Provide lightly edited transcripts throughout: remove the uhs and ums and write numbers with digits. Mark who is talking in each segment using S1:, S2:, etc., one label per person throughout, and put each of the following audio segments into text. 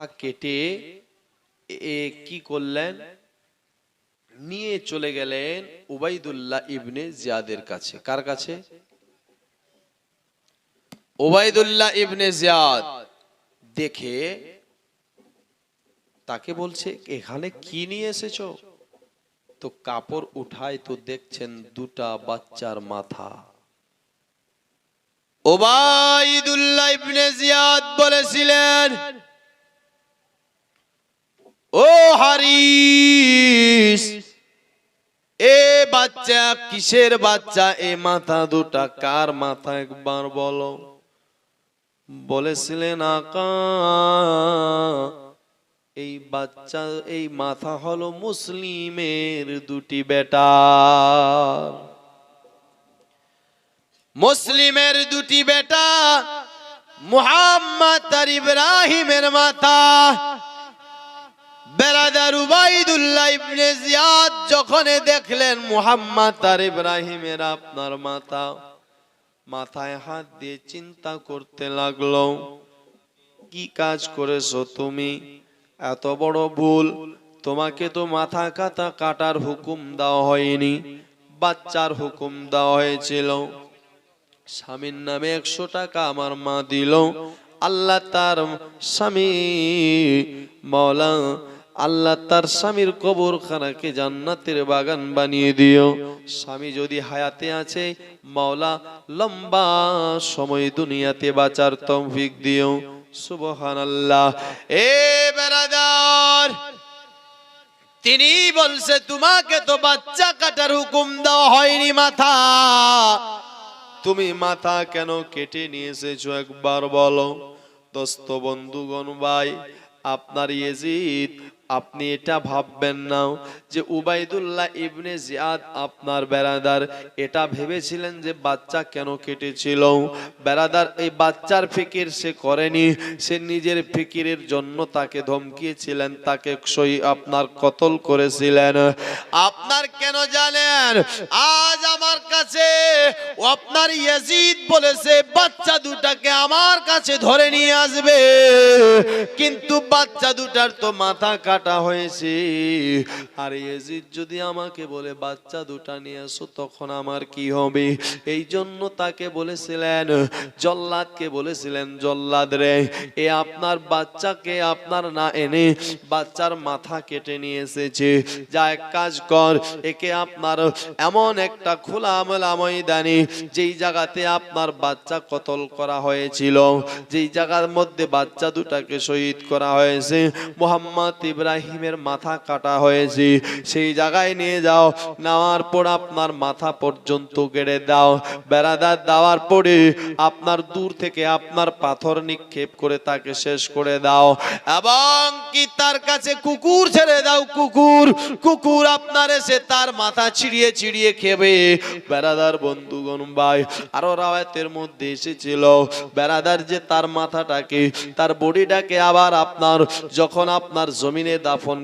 S1: কেটে কি করলেন, নিয়ে চলে গেলেন উবাইদুল্লাহ ইবনে জিয়াদের কাছে। কার কাছে? উবাইদুল্লাহ ইবনে জিয়াদ। দেখে তাকে বলছে, এখানে কি নিয়ে এসেছো? তো কাপড় উঠায় তো দেখছেন দুটা বাচ্চার মাথা। উবাইদুল্লাহ ইবনে জিয়াদ বলেছিলেন, ও হারিস, এ বাচ্চা কিসের বাচ্চা? এ মাথা দুটা কার মাথা একবার বলো। বলেছিলেন, আকা, এই বাচ্চা, এই মাথা হলো মুসলিমের দুটি বেটা, মুসলিমের দুটি বেটা মুহাম্মদ আর ইব্রাহিমের মাথা। বেরাদার উবাইদুল্লাহ ইবনে জিয়াদ যখন দেখলেন মুহাম্মদ আর ইব্রাহিমের আপনার মাথা, মাথায় হাত দিয়ে চিন্তা করতে লাগলো, কি কাজ করেছো তুমি? এত বড় ভুল। তোমাকে তো মাথা কাটার হুকুম দেওয়া হয়নি, বাচ্চার হুকুম দেওয়া হয়েছিল। স্বামীর নামে 100 টাকা আমার মা দিল, আল্লাহ তার স্বামী মাওলা, আল্লাহ তার স্বামীর কবরখানাকে জান্নাতের বাগান বানিয়ে দিও। স্বামী যদি হায়াতে আছে, মাওলা লম্বা সময় দুনিয়াতে বাঁচার তৌফিক দিও। সুবহানাল্লাহ। এ বেরাদার, তিনি বলছে, তোমাকে তো বাচ্চা কাটার হুকুম দেওয়া হয়নি, মাথা, তুমি মাথা কেন কেটে নিয়ে এসেছো একবার বলো। দোস্ত বন্ধুগণ ভাই, আপনার ইয়াজিদ, আপনি এটা ভাববেন না যে উবাইদুল্লাহ ইবনে জিয়াদ আপনার বেরাদার এটা ভেবেছিলেন যে বাচ্চা কেন কেটেছিল। বেরাদার, এই বাচ্চার ফিকির সে করেনি, সে নিজের ফিকিরের জন্য তাকে ধমকিয়েছিলেন, তাকে আপনার কতল করেছিলেন। আপনার কেন জানেন? আজ আমার কাছে আপনার ইয়াজিদ বলেছে বাচ্চা দুটাকে আমার কাছে ধরে নিয়ে আসবে, কিন্তু বাচ্চা দুটার তো মাথা কাটা হয়েছে। আর ইয়াজিদ যদি আমাকে বলে বাচ্চা দুটা নিয়ে আসো, তখন আমার কি হবে? এই জন্য তাকে বলেছিলেন, জল্লাদকে বলেছিলেন, জল্লাদ রে, এ আপনার বাচ্চাকে আপনার না এনে বাচ্চার মাথা কেটে নিয়ে এসেছে, যা এক কাজ কর, একে আপনার এমন একটা খোলা আমলা ময়দানে, যেই জায়গাতে আপনার বাচ্চা কতল করা হয়েছিল, যেই জায়গার মধ্যে বাচ্চা দুটাকে শহীদ করা হয়েছে, মুহাম্মদ ইব্রাহিমের মাথা কাটা হয়েছে, সেই জায়গায় নিয়ে যাও, নেওয়ার পর আপনার মাথা পর্যন্ত কেটে দাও। বেরাদার, দেওয়ার পরে আপনার দূর থেকে আপনার পাথর নিক্ষেপ করে তাকে শেষ করে দাও, এবং কি তার কাছে কুকুর ছেড়ে দাও, কুকুর, কুকুর আপনার এসে তার মাথা ছিড়িয়ে ছিড়িয়ে খেবে। বেরাদার বন্ধুগণ ভাই, আরো রাওয়ায়াতের মধ্যে এসেছিল, বেরাদার যে তার মাথাটাকে, তার বডিটাকে আবার আপনার যখন আপনার জমিনে দাফন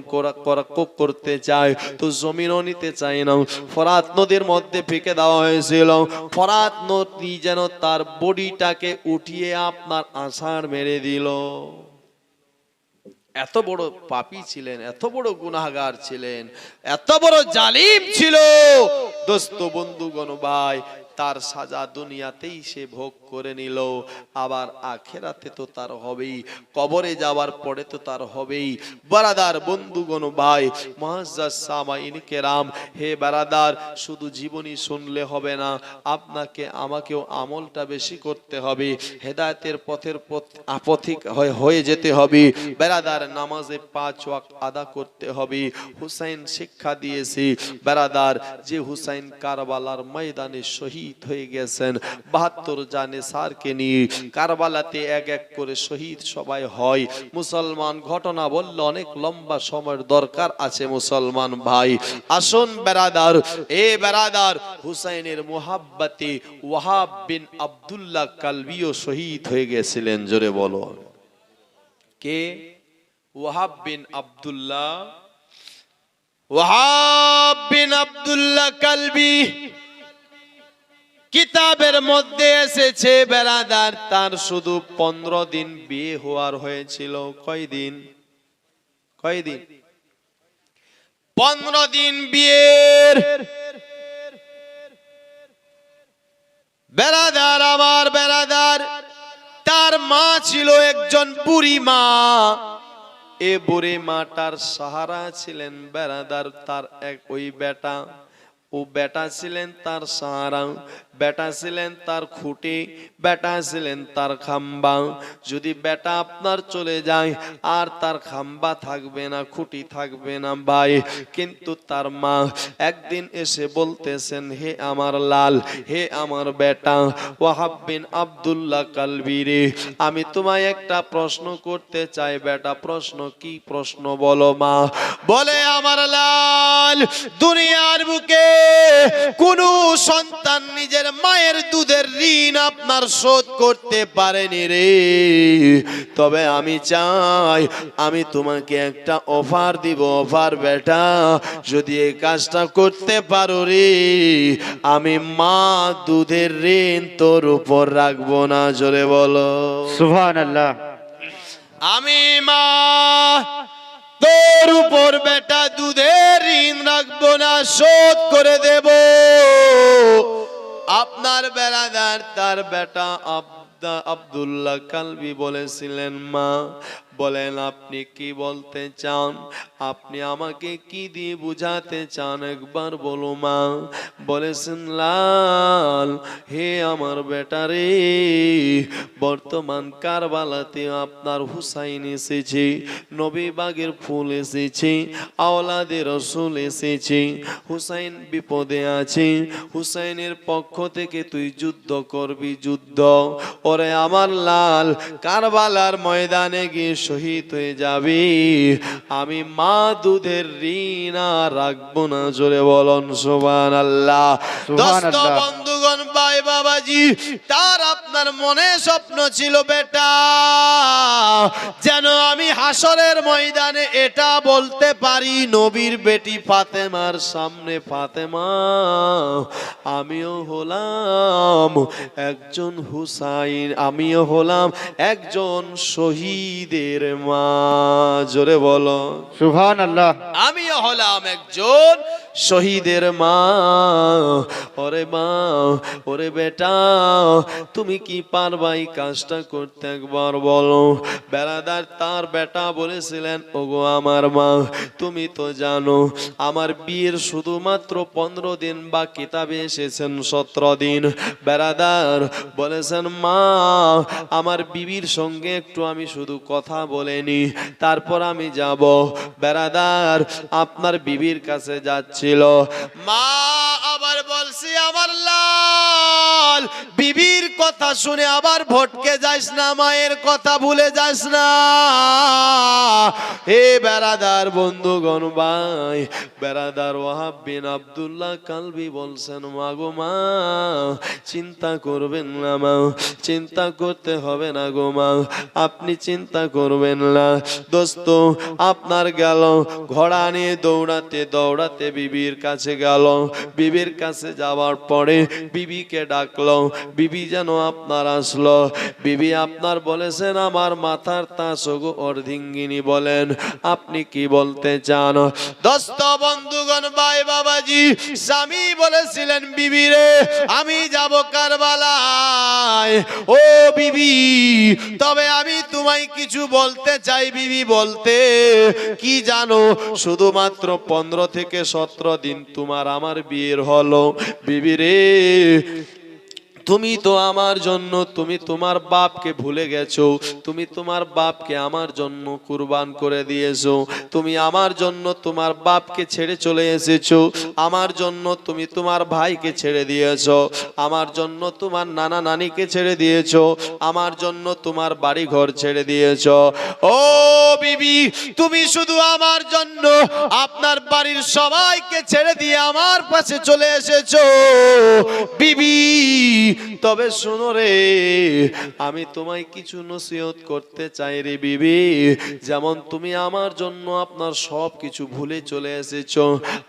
S1: করতে চায়, তো জমিনও নিতে চায় না, ফরাত নদীর মধ্যে ফেঁকে দেওয়া হয়েছিল। ফরাত নদী যেন তার বডিটাকে উঠিয়ে আপনার আছাড় মেরে দিল। এত বড় পাপী ছিলেন, এত বড় গুনাহগার ছিলেন, এত বড় জালিম ছিল। দোস্ত বন্ধুগণ ভাই, তার সাজা দুনিয়াতেই সে ভোগ করে নিল, আবার আখেরাতে তো তার হবেই, কবরে যাওয়ার পরে তো তার হবেই। বারাদার বন্ধুগণ ভাই, মুআজ্জাজ সামাইন কেরাম, হে বারাদার, শুধু জীবনী শুনলে হবে না, আপনাকে আমাকেও আমলটা বেশি করতে হবে, হেদায়েতের পথের পথিক হয়ে যেতে হবে। বারাদার, নামাজে 5 ওয়াক্ত আদা করতে হবে। হুসাইন শিক্ষা দিয়েছে বারাদার, যে হুসাইন কারবালার ময়দানে শহীদ হয়ে গেছেন, 72 জানে সারকে নিয়ে কারবালাতে এক এক করে শহীদ সবাই হয়। মুসলমান ঘটনা বললে অনেক লম্বা সময়ের দরকার আছে মুসলমান ভাই। আসুন বেরাদার, এ বেরাদার, হুসাইনের মুহাব্বতে ওয়াহাব বিন আব্দুল্লাহ কালবিও শহীদ হয়ে গেছিলেন। জোরে বলো, কে? ওয়াহাব বিন আব্দুল্লাহ, ওয়াহাব বিন আব্দুল্লাহ কালবি। কিতাবের মধ্যে এসেছে বেরাদার তার শুধু 15 দিন বিয়ে হওয়ার হয়েছিল। কয়দিন? 15 দিন বিয়ের। বেরাদার, আমার বেরাদার, তার মা ছিল একজন বুড়ি মা। এ বুড়ি মাটার সাহারা ছিলেন বেরাদার তার ওই বেটা। ও বেটা ছিলেন তার সাহারা, বেটা ছিলেন তার খুঁটি, বেটা ছিলেন তার খাম্বা। যদি বেটা আপনার চলে যায় আর তার খাম্বা থাকবে না, খুঁটি থাকবে না ভাই। কিন্তু তার মা একদিন এসে বলতেছেন, হে আমার লাল, হে আমার বেটা ওয়াহাব বিন আব্দুল্লাহ কালবি রে, আমি তোমায় একটা প্রশ্ন করতে চাই বেটা। প্রশ্ন কি? প্রশ্ন বলো মা। বলে, আমার লাল, দুনিয়ার বুকে কোন সন্তান নিজের মায়ের দুধের ঋণ আপনার শোধ করতে পারেনি রে। তবে আমি চাই, আমি তোমাকে একটা অফার দিব। অফার বেটা, যদি এই কাজটা করতে পারো রে, আমি মা দুধের ঋণ তোর উপর রাখবো না। জোরে বলো
S2: সুবহানাল্লাহ।
S1: আমি মা তোর উপর বেটা দুধের ঋণ রাখবো না, শোধ করে দেব। আপনার বেরাদার তার বেটা আব্দুল্লাহ কালবি বলেছিলেন, মা বলেন আপনি কি বলতে চান? আপনি আমাকে কি দিয়ে বুঝাতে চান? একবার বলো মা। বলেছেন, লাল, হে আমার বেটা রে, বর্তমান কারবালাতে আপনার হুসাইন এসেছে, নবী বাগের ফুল এসেছে, আওলাদে রসুল এসেছে। হুসাইন বিপদে আছে, হুসাইনের পক্ষ থেকে তুই যুদ্ধ করবি, যুদ্ধ। ওরে আমার লাল, কারবালার ময়দানে গিয়ে শহীদ হয়ে যাবি। আমি মা দুধের ঋণ আর রাখবো না। জোরে বলুন সুবহানাল্লাহ। দোস্ত বন্ধুগণ, ভাই বাবাজি, তার আপনার মনে স্বপ্ন ছিল বেটা, যেন আমি হাসরের ময়দানে এটা বলতে পারি, নবীর বেটি ফাতেমার সামনে, ফাতেমা, আমিও হলাম একজন হুসাইন, আমিও হলাম একজন শহীদের মা। জোরে বলো
S2: সুবহানাল্লাহ।
S1: আমিও হলাম একজন শহীদের মা। ওরে মা, ওরে বেটা, তুমি কি পারবা এই কাজটা করতে? একবার বলো। বেরাদার তার বেটা বলেছিলেন, ওগো আমার মা, তুমি তো জানো আমার বিয়ের শুধুমাত্র 15 দিন, বা কিতাবে এসেছেন 17 দিন। বেরাদার বলেছেন, মা, আমার বিবির সঙ্গে একটু আমি শুধু কথা বলেনি, তারপর আমি যাব। বেরাদার আপনার বিবির কাছে যাচ্ছিল। মা আবার বলছি, আমার লাল, বিবির কথা শুনে আবার ভটকে যাস না, মায়ের কথা ভুলে যাস না। হে বেরাদার বন্ধুগণ, ভাই বেরাদার ওয়াহাব বিন আব্দুল্লাহ কালবি বলছেন, মা গো মা, চিন্তা করবেন না মা, চিন্তা করতে হবে না গো মা, আপনি চিন্তা করবেন না। দোস্ত আপনার গেল ঘোড়া নিয়ে দৌড়াতে দৌড়াতে বিবির কাছে গেল। বিবির কাছে যাওয়ার পরে বিবিকে ডাকলো, বিবি যেন আপনার আসলো। বিবি আপনার বলেছেন, আমার মাথার তাস গো অর্ধিঙ্গিনী, বলেন আপনি কি বলতে চান? দোস্ত বন্ধুগণ, ভাই বাবাজি, স্বামী বলেছিলেন, বিবি রে, আমি যাব কারবালায়। ও বিবি, তবে আমি তোমায় কিছু বলতে চাই। বিবি বলতে কি জানো? শুধুমাত্র 15 থেকে 17 দিন তোমার আমার বিয়ের হলো। বিবি রে, তুমি তো আমার জন্য, তুমি তোমার বাপকে ভুলে গেছো, তুমি তোমার বাপকে আমার জন্য কুরবান করে দিয়েছো, তুমি আমার জন্য তোমার বাপকে ছেড়ে চলে এসেছো, আমার জন্য তুমি তোমার ভাইকে ছেড়ে দিয়েছো, আমার জন্য তোমার নানা নানিকে ছেড়ে দিয়েছো, আমার জন্য তোমার বাড়ি ঘর ছেড়ে দিয়েছো। ও বিবি বিবি, তুমি শুধু আমার জন্য আপনার বাড়ির সবাইকে ছেড়ে দিয়ে আমার পাশে চলে এসেছো বিবি। তবে শোনো রে, আমি তোমায় কিছু নসিহত করতে চাই রে বিবি। যেমন তুমি আমার জন্য আপনার সব কিছু ভুলে চলে এসেছো,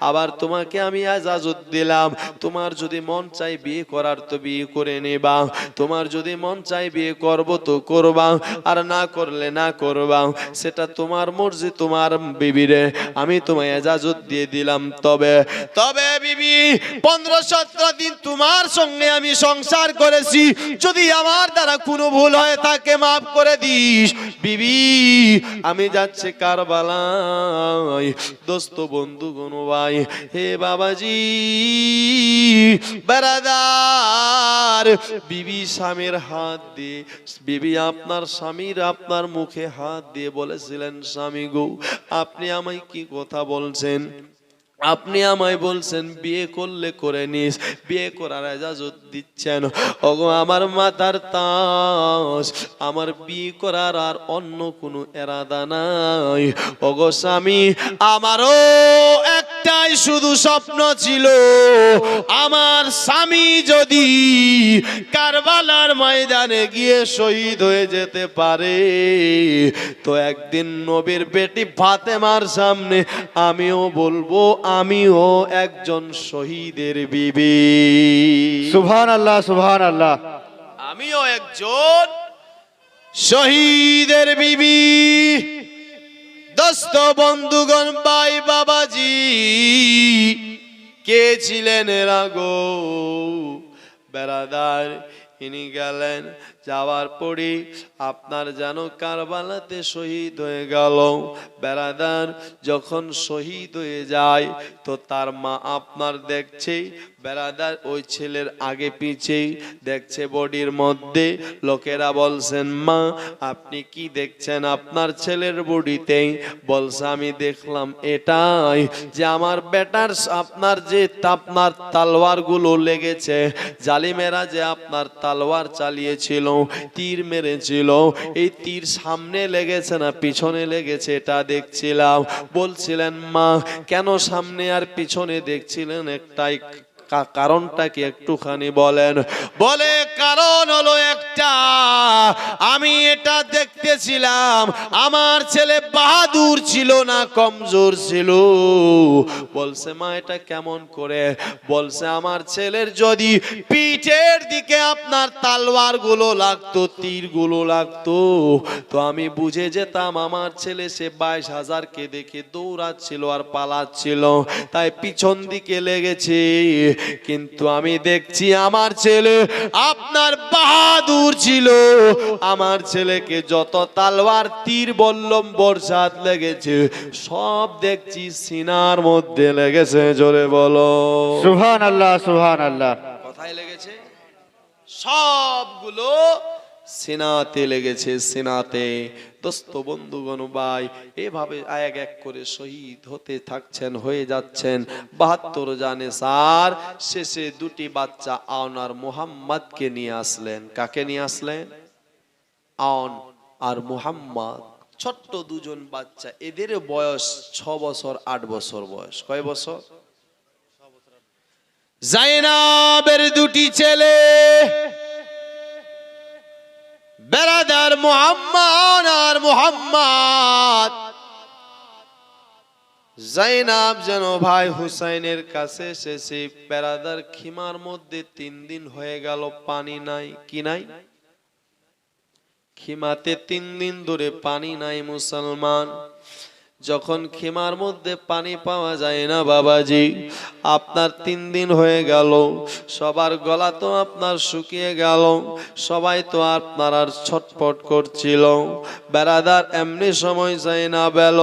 S1: আবার তোমাকে আমি ইজাজত দিলাম, তোমার যদি মন চাই বিয়ে করার তো বিয়ে করে নেবা, তোমার যদি মন চাই বিয়ে করব তো করবা, আর না করলে না করবা, সেটা তোমার মর্জি তোমার বিবি রে, আমি তোমায় ইজাজত দিয়ে দিলাম। তবে তবে বিবি, 15-17 দিন তোমার সঙ্গে আমি সংসার করেছি, যদি আমার দ্বারা কোনো ভুল হয়ে থাকে মাফ করে দিস বিবি। আমি যাচ্ছি কারবালায়, দোস্ত বন্ধু গণ ভাই, হে বাবাজি বারাদার, বিবি স্বামীর হাত দিয়ে, বিবি আপনার স্বামীর আপনার মুখে হাত দিয়ে বলেছিলেন, স্বামী গো আপনি আমায় কি কথা বলছেন, আপনি আমায় বলছেন বিয়ে করলে করে নিস, বিয়ে করার ইজাজত দিচ্ছেন। ওগো আমার মাথার তাজ, আমার বিয়ে করার আর অন্য কোনো এরাদা নাই। ওগো স্বামী, আমারও একটাই শুধু স্বপ্ন ছিল, আমার স্বামী যদি কারবালার ময়দানে গিয়ে শহীদ হয়ে যেতে পারে, তো একদিন নবীর বেটি ফাতেমার সামনে আমিও বলবো আমিও একজন শহীদের বিবি।
S2: সুবহানাল্লাহ, সুবহানাল্লাহ।
S1: আমিও একজন শহীদের বিবি। দোস্ত বন্ধুগণ ভাই বাবাজি, কে ছিলেন এরা গো বেরাদার? ইনি গেলেন, যাওয়ার পরে আপনার যেন কারবালাতে শহীদ হয়ে গেল। বেরাদার যখন শহীদ হয়ে যায় তো তার মা আপনার দেখছে, বেরাদার ওই ছেলের আগে পিছে দেখছে বডির মধ্যে। লোকেরা বলছেন, মা আপনি কি দেখছেন আপনার ছেলের বডিতে? বলছে, আমি দেখলাম এটাই যে আমার বেটার আপনার যে আপনার তালোয়ার গুলো লেগেছে, জালিমেরা যে আপনার তালোয়ার চালিয়েছিল, তীর মেরেছিল, এই তীর সামনে লেগেছে না পিছনে লেগেছে এটা দেখছিলাম। বলছিলেন, মা কেন সামনে আর পিছনে দেখছিলেন, একটাই কারণটা কি একটুখানি বলেন? বলে কারণ হলো একটা, আমি এটা দেখতেছিলাম আমার ছেলে বাহাদুর ছিল না কমজোর ছিল। বলছে, মা এটা কেমন করে? বলছে, আমার ছেলের যদি পিঠের দিকে আপনার তালোয়ার গুলো লাগতো, তীর গুলো লাগতো, তো আমি বুঝে যেতাম আমার ছেলে সে 22,000-কে দেখে দৌড়াচ্ছিল আর পালাচ্ছিল, তাই পিছন দিকে লেগেছে। কিন্তু আমি দেখছি আমার ছেলে আপনার বাহাদুর ছিল, আমার ছেলেকে যত তালোয়ার তীর বল্লম বর্ষাত লেগেছে সব দেখছি সিনার মধ্যে লেগেছে। জোরে বলো
S2: সুবহানাল্লাহ, সুবহানাল্লাহ।
S1: কোথায় লেগেছে? সবগুলো সিনাতে লেগেছে, সিনাতে। দোস্ত বন্ধুগণ ভাই, এভাবে এক এক করে শহীদ হতে থাকছেন, হয়ে যাচ্ছেন। 72 জানে স্যার শেষে দুটি বাচ্চা আওন আর মুহাম্মদকে নিয়ে আসলেন। কাকে নিয়ে আসলেন? আওন আর মুহাম্মদ, ছোট্ট দুজন বাচ্চা। এদের বয়স 6 বছর 8 বছর বয়স। কয় বছর? জাইনাবের দুটি ছেলে, বেরাদার মুহাম্মদ আর মুহাম্মদ। জাইনাব যেন ভাই হুসাইনের কাছে এসেছে। বেরাদার খিমার মধ্যে 3 দিন হয়ে গেল, পানি নাই। কি নাই? খিমাতে 3 দিন ধরে পানি নাই মুসলমান। যখন খিমার মধ্যে পানি পাওয়া যায় না বাবাজি, আপনার 3 দিন হয়ে গেল, সবার গলা তো আপনার শুকিয়ে গেল, সবাই তো আপনার আর ছটফট করছিল। বেরাদার এমনি সময় যায় না বেল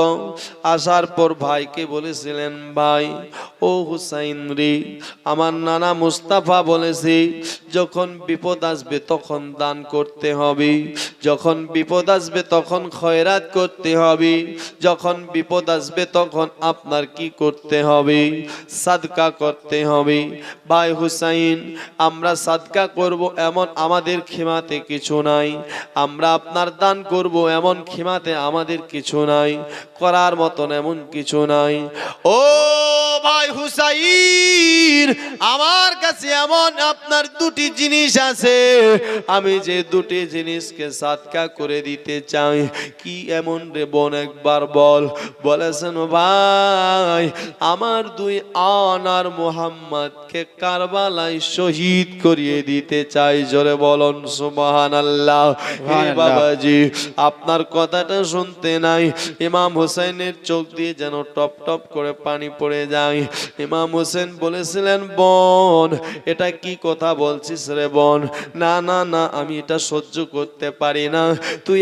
S1: আসার পর ভাইকে বলেছিলেন, ভাই ও হুসাইন রে, আমার নানা মুস্তাফা বলেছে যখন বিপদ আসবে তখন দান করতে হবে, যখন বিপদ আসবে তখন খয়রাত করতে হবে, যখন বিপদ আসবে তখন আপনার কি করতে হবে? সাদকা করতে হবে। ভাই হুসাইন, আমরা সাদকা করব এমন আমাদের খিমাতে কিছু নাই, আমরা আপনার দান করব এমন খিমাতে আমাদের কিছু নাই, করার মতন এমন কিছু নাই। ও ভাই হুসাইন, আমার কাছে এমন আপনার দুটি জিনিস আছে, আমি যে দুটি জিনিসকে সাদকা করে দিতে চাই। কি এমন রে বোন, একবার বল। বলেছেন ভাই, আমার দুই আনার মুহাম্মদকে কারবালায় শহীদ করিয়ে দিতে চাই। জোরে বলুন সুবহানাল্লাহ। হে বাবাজি, আপনার কথাটা শুনতে নাই, ইমাম হোসেনের চোখ দিয়ে যেন টপ টপ করে পানি পড়ে যায়। ইমাম হোসেন বলেছিলেন, বোন এটা কি কথা বলছিস রে বোন? না না না, আমি এটা সহ্য করতে পারি না। তুই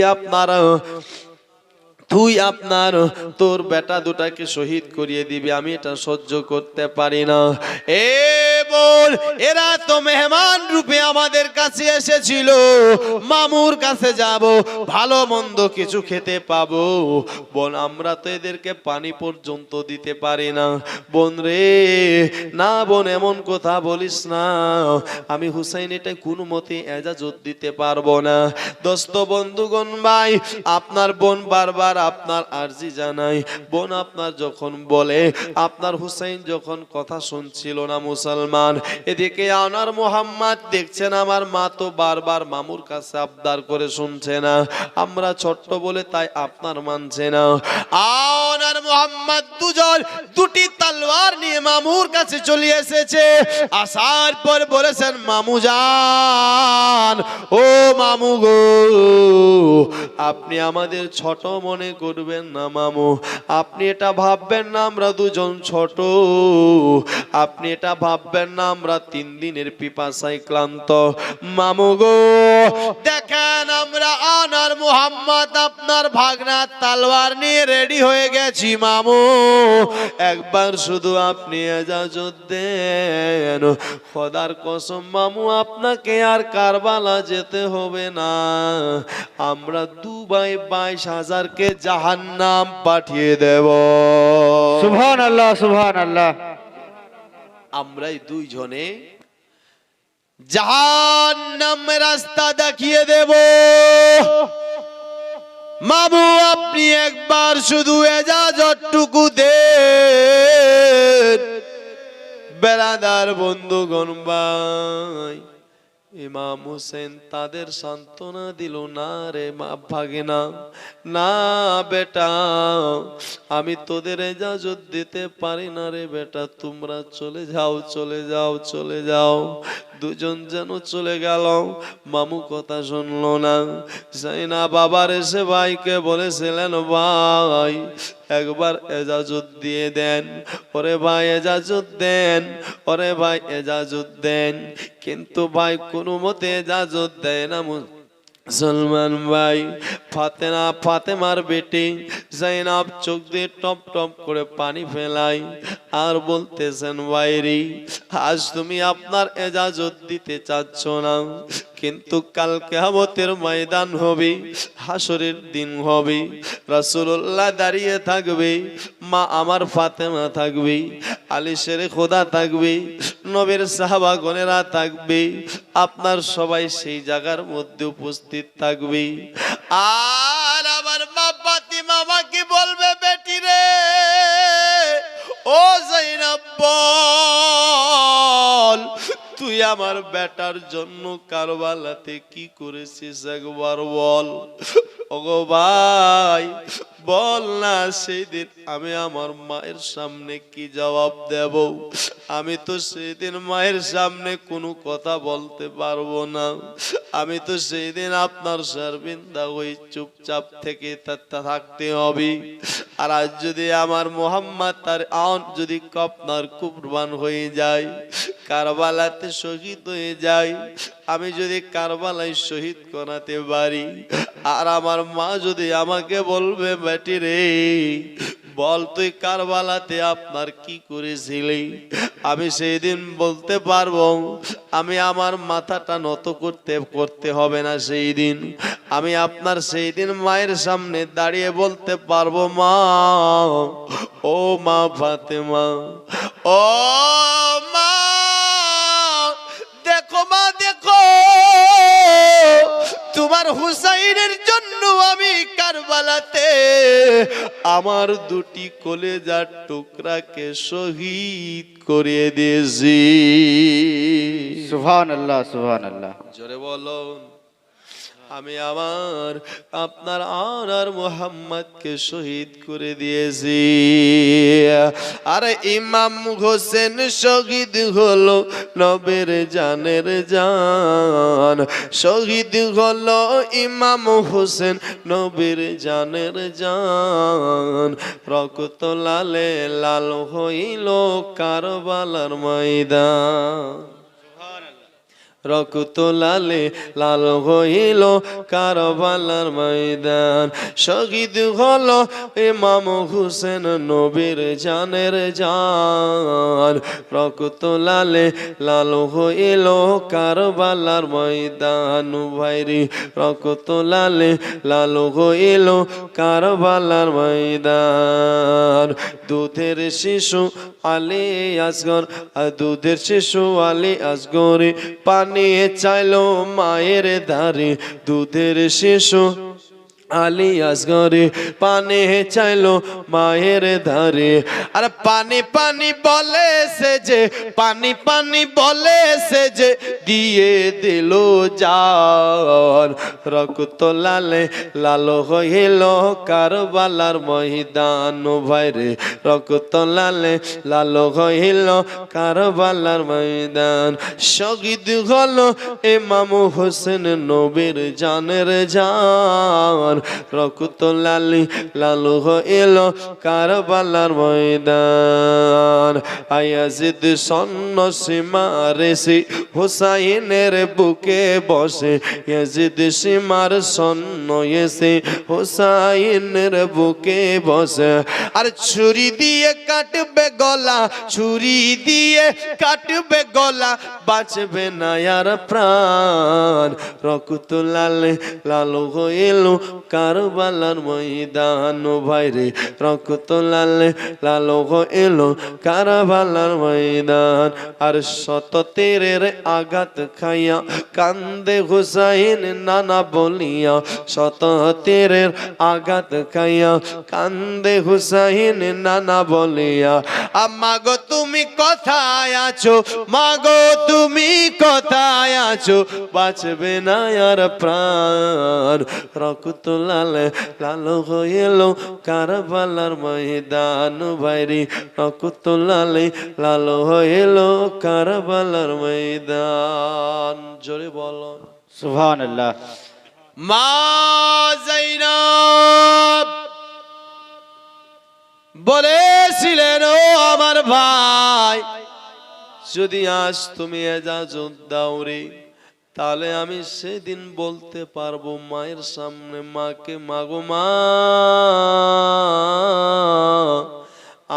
S1: আপনার তোর বেটা দুটাকে শহীদ করিয়ে দিবি, আমি এটা সহ্য করতে পারি না। এ বল, এরা তো মেহমান রূপে আমাদের কাছে এসেছিল, মামুর কাছে যাব, ভালো মন্দ কিছু খেতে পাবো। বোন, আমরা তো এদেরকে পানি পর্যন্ত দিতে পারি না। বোন রে, না বোন, এমন কথা বলিস না, আমি হুসাইন এটা কোনো মতে এজাজত দিতে পারবো না। দোস্ত বন্ধুগণ ভাই, আপনার বোন বারবার আপনার আরজি জানাই। বোন আপনার যখন বলে, আপনার হুসাইন যখন কথা শুনছিল না মুসলমান, এদিকে আনার মোহাম্মদ দেখছেন আমার মা তো বারবার মামুর কাছে আবদার করে শুনছে না, আমরা ছোট্ট বলে তাই আপনার মানছে না। আনার মোহাম্মদ দুটি তলোয়ার নিয়ে মামুর কাছে চলে এসেছে। আসার পর বলেছেন, মামু জান, ও মামু গো, আপনি আমাদের ছোট মনে করবেন না মামু, আপনি এটা ভাববেন না আমরা দুজন ছোট, আপনি এটা ভাববেন না আমরা 3 দিনের পিপাসায় ক্লান্ত। মামু গো, দেখেন আমরা আনার মুহাম্মদ আপনার ভাগনা তলোয়ার নিয়ে রেডি হয়ে গেছি মামু, একবার শুধু আপনি ইজাজত দেন, খোদার কসম মামু আপনাকে আর কারবালা যেতে হবে না, আমরা দুবাই 22,000কে জাহান্নাম পাঠিয়ে দেব।
S2: সুবহানাল্লাহ, সুবহানাল্লাহ।
S1: আমরাই দুইজনে জাহান্নামের রাস্তা দেখিয়ে দেব। মামু আপনি একবার শুধু এজাজতটুকু দেন। বেরাদার বন্ধুগণ ভাই, ইমাম হোসেন তাদের সান্ত্বনা দিল, না রে মা ভাগেনা, না বেটা, আমি তোদের ইজাজত দিতে পারি না রে বেটা, তোমরা চলে যাও চলে যাও চলে যাও। দুজন যেন চলে গেল, মামু কথা শুনলো না। সাইনা বাবার এসে ভাইকে বলেছিলেন, ভাই একবার এজাজত দিয়ে দেন, ওরে ভাই এজাজত দেন, ওরে ভাই এজাজত দেন। কিন্তু ভাই কোনো মতে এজাজত দেয় না সলমান ভাই। ফাতেমার বেটি জাইনাব চোখ দিয়ে টপ টপ করে পানি ফেলাই আর বলতেছেন, ভাইরি আজ তুমি আপনার এজাজত দিতে চাচ্ছ না, কিন্তু কাল কিয়ামতের ময়দান হবে, হাসরের দিন হবে, রাসূলুল্লাহ দাঁড়িয়ে থাকবে, মা আমার ফাতেমা থাকবে, আলী শেরে খোদা থাকবে, নবীর সাহাবাগণেরা থাকবে, আপনার সবাই সেই জায়গার মধ্যে উপস্থিত থাকবে। আর আমার মা ফাতিমা আমাকে বলবে, বেটি রে, ও যায়নাব বল, তুই আমার বেটার জন্য কারবালাতে কি করেছিস একবার বল। ওগো ভাই বল না, সেদিন আমি আমার মায়ের সামনে কি জবাব দেব? আমি তো সেদিন মায়ের সামনে কোনো কথা বলতে পারবো না, আমি তো সেদিন আপনার শর্মিন্দা হয়ে চুপচাপ থেকে থাকতে হবে। আর আজ যদি আমার মোহাম্মদ তার আন যদি আপনার কুরবান হয়ে যায়, কারবালাতে শহীদ হয়ে যায়, আমি যদি কারবালায় শহীদ করাতে পারি, আর আমার মা যদি আমাকে বলবে, বেটি রে বল তুই কারবালাতে আপনার কি করেছিলি? আমি সেই দিন বলতে পারবো, আমি আমার মাথাটা নত করতে হবে না সেই দিন। আমি আপনার সেই দিন মায়ের সামনে দাঁড়িয়ে বলতে পারবো, মা, ও মা ফাতেমা, ও মা, দেখো মা, দেখো তোমার হুসাইনের জন্য আমি কারবালাতে আমার দুটি কলেজার টুকরাকে শহীদ করে দিয়েছি।
S2: সুবহানাল্লাহ সুবহানাল্লাহ।
S1: জোরে বলো। আমি আমার আপনার আর মুহাম্মদকে শহীদ করে দিয়েছি। আর ইমাম হোসেন শহীদ হলো নবীর জানের জান, শহীদ হলো ইমাম হোসেন নবীর জানের জান। রক্ত লালে লাল হইল কারবালার ময়দান, রক্ত লালে লাল হইল কারবালার ময়দান। শহীদ হলো ইমাম হোসেন নবীর জানের জান, রক্ত লালে লাল হইল কারবালার ময়দান। ভাইরি রক্ত লালে লাল হইল কারবালার ময়দান। দুধের শিশু আলী আসগর, দুধের শিশু আলী আসগরে পানি চাইলো মায়ের ধারে। দুধের শিশু আলী আসগরে পানি চাইলো মায়ের ধারে। আর পানি পানি বলে সে যে, পানি পানি বলে সে যে দিয়ে দিল জান। রক্ত লালে লাল হইল কারবালার ময়দান। ভাইরে রক্ত লালে লাল হইল কারবালার ময়দান। শহীদ হলো ইমাম হোসেন নবীর জানের জান, রক্ত লালি লাল হইল কারবালার ময়দান। আয়াজিদ সন্ন্যাসী মারেছি হুসাইনের বুকে বসে, ইয়াজিদ সীমার সন্ন এসে হুসাইনের বুকে বসে। আর ছুরি দিয়ে কাটবে গলা, ছুরি দিয়ে কাটবে গলা, বাঁচবে না আর প্রাণ। রক্ত লালে লাল হইল কারবালার ময়দান। ভাইরে রক্ত লালে লাল হইল কারবালার ময়দান। আর শত তীরের আঘাত খাইয়া কান্দে হুসাইন নানা বলিয়া, শত তীরের আঘাত খাইয়া কান্দে হুসাইন নানা বলিয়া। মাগো তুমি কোথায় আছো, মাগো তুমি কোথায় আছো, বাঁচবে না আর প্রাণ। রক্ত লালে লাল হইল কারবালার ময়দান। ভাইরি রক্ত লালে লাল হইল কারবালার ময়দান। জোরে বলো
S2: সুবহানাল্লাহ।
S1: মা যায়নাব বলেছিলেন, ও আমার ভাই, যদি আজ তুমি এজাজত দাও রে, তাহলে আমি সেদিন বলতে পারবো মায়ের সামনে, মাকে, মাগো মা,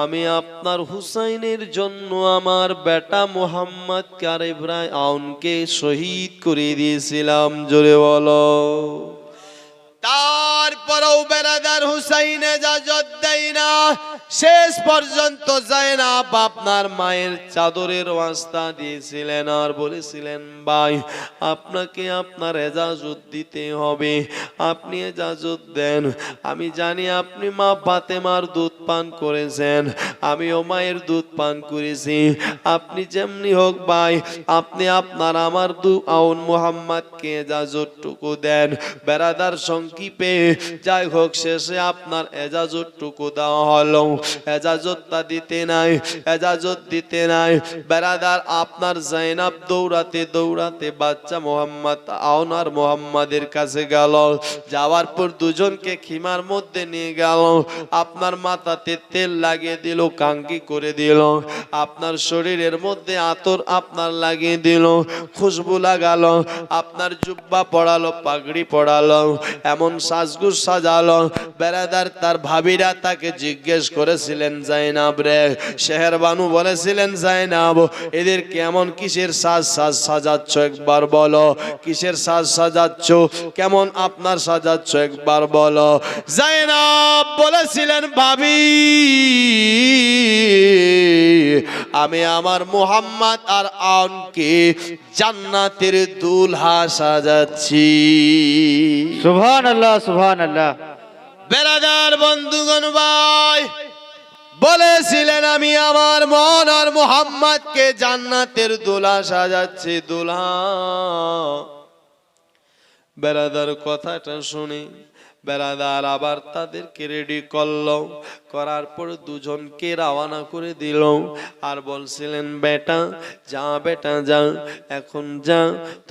S1: আমি আপনার হুসাইনের জন্য আমার বেটা মোহাম্মদ আর ইব্রাহিমকে শহীদ করে দিয়েছিলাম। জোরে বলো। তারপরেও বেরাদার হুসাইন এজাজত দেয় না, শেষ পর্যন্ত যায় না। আপনার মায়ের চাদরের ওয়াস্তা দিয়েছিলেন আর বলেছিলেন, ভাই আপনাকে আপনার এজাজত দিতে হবে, আপনি এজাজত দেন। আমি জানি আপনি মা ফাতেমার দুধ পান করেছেন, আমিও মায়ের দুধ পান করেছি। আপনি যেমনি হোক ভাই, আপনি আপনার আমার দু আউন মুহাম্মদকে এজাজতটুকু দেন। বেরাদার সংক্ষেপে যাই হোক, শেষে আপনার এজাজতটুকু দেওয়া হলো। এজাজতটা দিতে নাই, এজাজত দিতে নাই। বেরাদার আপনার জাইনাব দৌড়াতে দৌড়াতে বাচ্চা মোহাম্মদ আওনার মোহাম্মদের কাছে গেল। যাওয়ার পর দুজনকে খিমার মধ্যে নিয়ে গেল। আপনার মাথাতে তেল লাগিয়ে দিল, কাঙ্কি করে দিল। আপনার শরীরের মধ্যে আতর আপনার লাগিয়ে দিল, খুশবু লাগালো। আপনার জুব্বা পড়ালো, পাগড়ি পড়ালো, এমন সাজগোজ সাজালো। বেরাদার তার ভাবিরা তাকে জিজ্ঞেস করেছিলেন, জাইনাব রে, শেহরবানু বলেছিলেন, জাইনাব এদের কেমন কিসের সাজ সাজাচ্ছ একবার বলো, কিসের সাজ সাজাচ্ছ, কেমন আপনার সাজাচ্ছ একবার বলো। জাইনাব বলেছিলেন, ভাবি আমি আমার মুহাম্মদ আর আনকে জান্নাতের দুলহা সাজাচ্ছি।
S2: সুবহানাল্লাহ সুবহানাল্লাহ।
S1: বেরাদার বন্ধুগণ ভাই বলেছিলেন, আমি আমার মন আর মুহাম্মদকে জান্নাতের দুলহা সাজাচ্ছি, দুলহা। বেরাদার কথাটা শুনে বেরাদার আবার তাদেরকে রেডি করলো, করার পর দুজনকে রওনা করে দিল। আর বলছিলেন, বেটা যা, বেটা যা, এখন যা,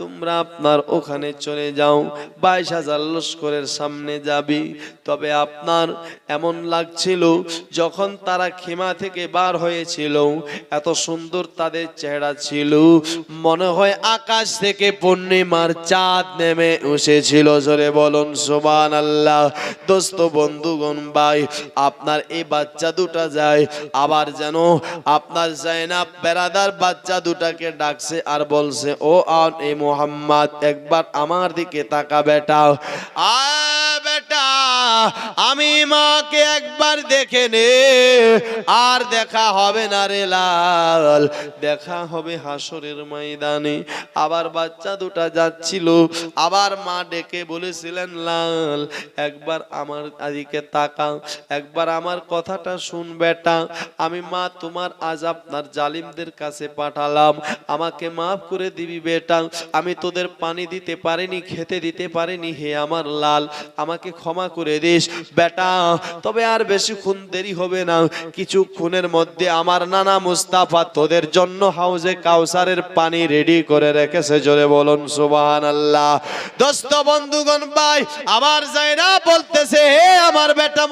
S1: তোমরা আপনার ওখানে চলে যাও, 22,000 লস্করের সামনে যাবি। তবে আপনার এমন লাগছিল যখন তারা খেমা থেকে বার হয়েছিল, এত সুন্দর তাদের চেহারা ছিল, মনে হয় আকাশ থেকে পূর্ণিমার চাঁদ নেমে এসেছিল। জোরে বলুন সুবহানাল্লাহ। দোস্ত বন্ধুগণ ভাই, আপনার এই বাচ্চা দুটা যায়, আবার যেন আপনার জাইনাব বেরাদার বাচ্চা দুটাকে ডাকছে আর বলছে, ও আন এ মুহাম্মদ একবার আমার দিকে তাকা বেটা। বেটা আমি মাকে একবার দেখে নে, আর দেখা হবে না রে লাল, দেখা হবে হাসরের ময়দানে। আবার বাচ্চা দুটা যাচ্ছিল, আবার মা ডেকে বলেছিলেন, লাল একবার আমার দিকে তাকাও, একবার আমার কথাটা শুন বেটা, আমি মা তোমার আজ আপনার জালিমদের কাছে পাঠালাম, আমাকে মাফ করে দিবি বেটা, আমি তোদের পানি দিতে পারিনি, খেতে দিতে পারিনি, হে আমার লাল আমাকে ক্ষমা করে দিস বেটা। তবে আর বেশিক্ষণ দেরি হবে না, কিছুক্ষণের মধ্যে আমার নানা মুস্তাফা তোদের জন্য হাউজে কাউসারের পানি রেডি করে রেখেছে। জোরে বলুন সুবহানাল্লাহ। দোস্ত বন্ধুগণ ভাই, আবার যায়না বলতেছে, হে আমার বেটা